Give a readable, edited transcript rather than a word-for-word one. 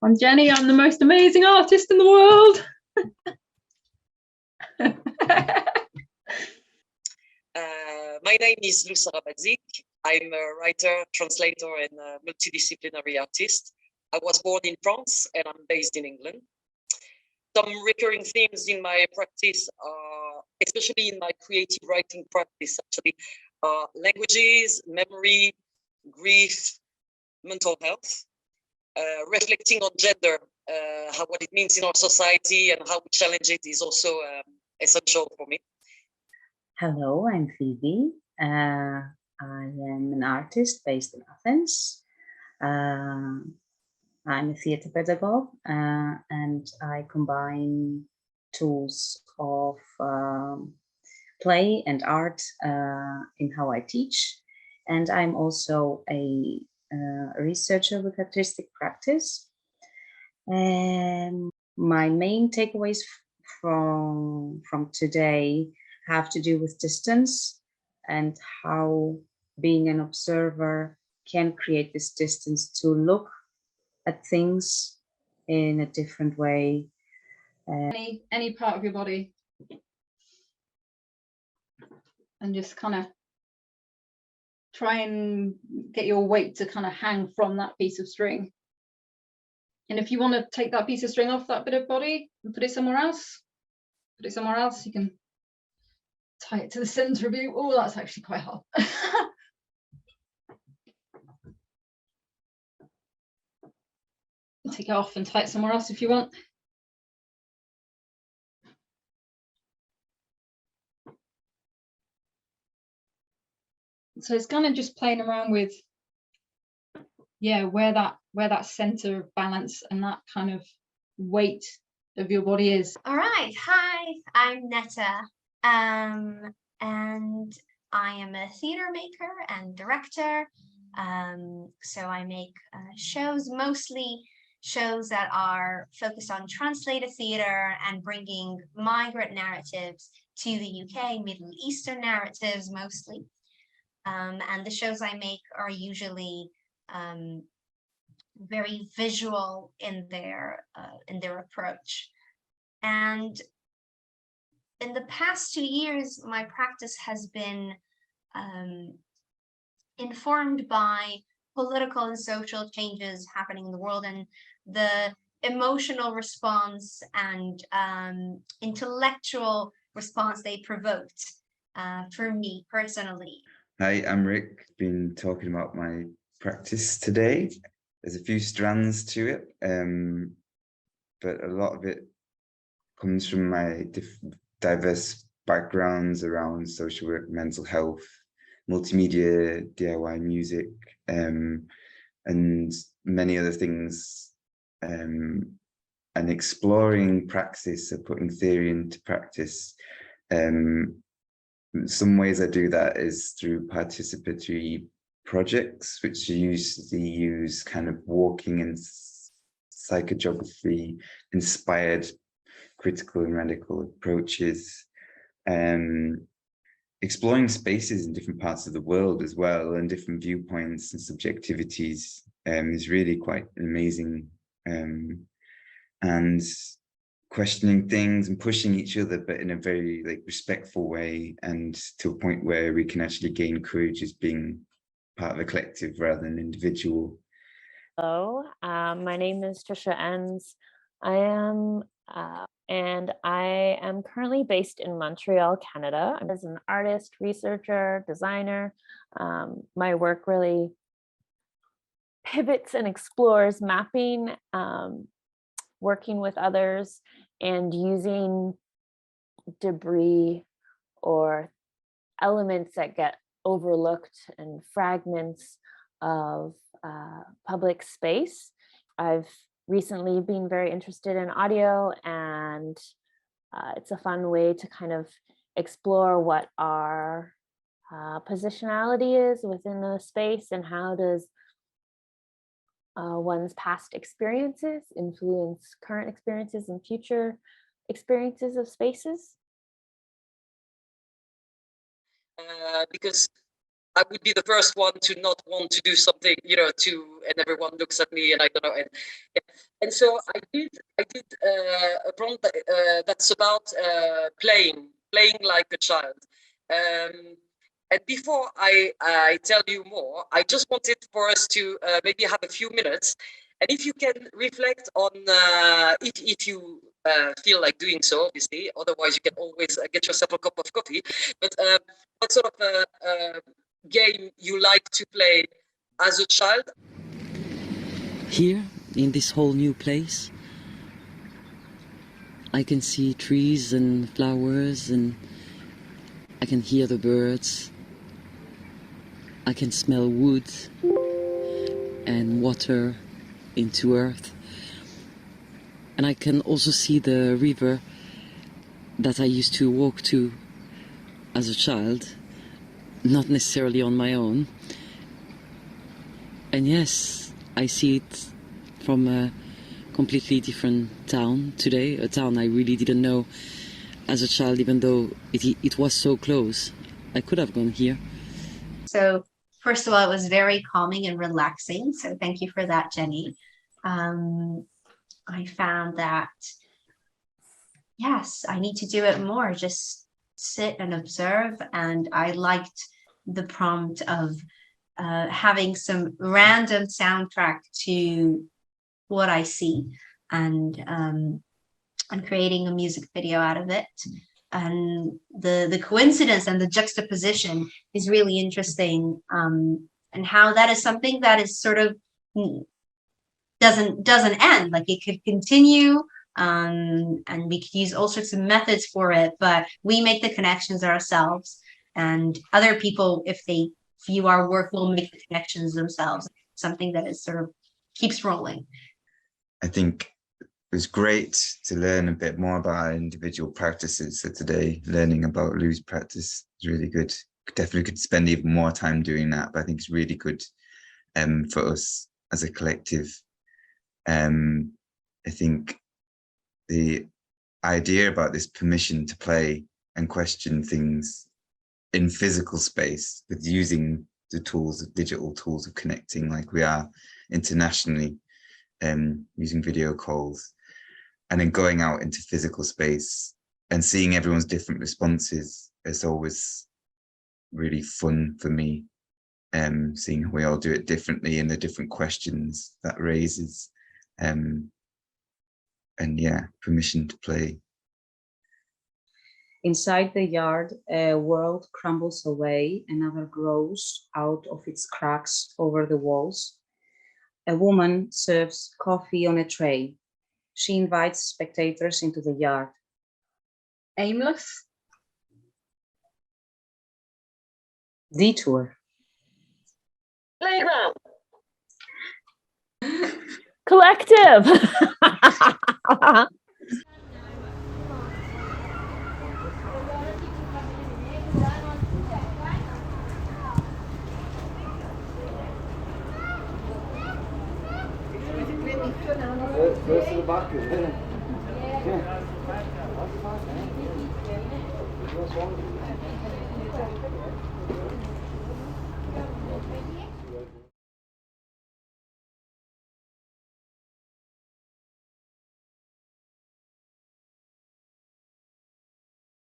I'm Jenny, I'm the most amazing artist in the world. My name is Lusa Rabadzik. I'm a writer, translator, and multidisciplinary artist. I was born in France and I'm based in England. Some recurring themes in my practice are, especially in my creative writing practice, actually, are languages, memory, grief, mental health. Reflecting on gender, what it means in our society and how we challenge it is also essential for me. Hello, I'm Phoebe. I am an artist based in Athens. I'm a theatre pedagogue and I combine tools of play and art in how I teach. And I'm also a researcher with artistic practice. And my main takeaways from today have to do with distance and how being an observer can create this distance to look at things in a different way. Any part of your body, and just kind of try and get your weight to kind of hang from that piece of string. And if you want to take that piece of string off that bit of body and put it somewhere else, you can tie it to the center of you. Oh, that's actually quite hard. Take it off and tie it somewhere else if you want. So it's kind of just playing around with, yeah, where that center of balance and that kind of weight of your body is. All right, hi, I'm Netta, and I am a theatre maker and director. So I make shows, mostly shows that are focused on translated theatre and bringing migrant narratives to the UK, Middle Eastern narratives mostly. And the shows I make are usually very visual in their approach. And in the past 2 years, my practice has been informed by political and social changes happening in the world and the emotional response and intellectual response they provoked for me personally. Hi, I'm Rick. Been talking about my practice today. There's a few strands to it, but a lot of it comes from my diverse backgrounds around social work, mental health, multimedia, DIY music, and many other things, and exploring praxis, of putting theory into practice. Some ways I do that is through participatory projects, which usually use kind of walking and psychogeography inspired critical and radical approaches, exploring spaces in different parts of the world as well, and different viewpoints and subjectivities is really quite amazing, and questioning things and pushing each other, but in a very respectful way, and to a point where we can actually gain courage as being part of a collective rather than individual. Hello, my name is Trisha Enns. And I am currently based in Montreal, Canada. I'm as an artist, researcher, designer. My work really pivots and explores mapping, working with others, and using debris or elements that get overlooked and fragments of public space. I've recently been very interested in audio, and it's a fun way to kind of explore what our positionality is within the space, and how does one's past experiences influence current experiences and future experiences of spaces? Because I would be the first one to not want to do something, and everyone looks at me and I don't know. And so I did a prompt that's about playing like a child. And before I tell you more, I just wanted for us to maybe have a few minutes. And if you can reflect on, if you feel like doing so, obviously, otherwise you can always get yourself a cup of coffee. But what sort of game you like to play as a child? Here, in this whole new place, I can see trees and flowers, and I can hear the birds. I can smell wood and water into earth. And I can also see the river that I used to walk to as a child, not necessarily on my own. And yes, I see it from a completely different town today, a town I really didn't know as a child, even though it was so close. I could have gone here. So first of all, it was very calming and relaxing. So thank you for that, Jenny. I found that, yes, I need to do it more, just sit and observe. And I liked the prompt of having some random soundtrack to what I see, and creating a music video out of it. And the coincidence and the juxtaposition is really interesting, and how that is something that is sort of doesn't end. Like, it could continue, and we could use all sorts of methods for it, but we make the connections ourselves, and other people, if they view our work, will make the connections themselves. Something that is sort of keeps rolling. I think it was great to learn a bit more about our individual practices. So today, learning about Lou's practice is really good. Definitely could spend even more time doing that, but I think it's really good for us as a collective. I think the idea about this permission to play and question things in physical space, with using the tools, of digital tools of connecting like we are internationally, using video calls, and then going out into physical space and seeing everyone's different responses is always really fun for me. Seeing how we all do it differently and the different questions that raises. And yeah, permission to play. Inside the yard, a world crumbles away, another grows out of its cracks over the walls. A woman serves coffee on a tray. She invites spectators into the yard. Aimless. Detour. Playground. Collective. First to the back.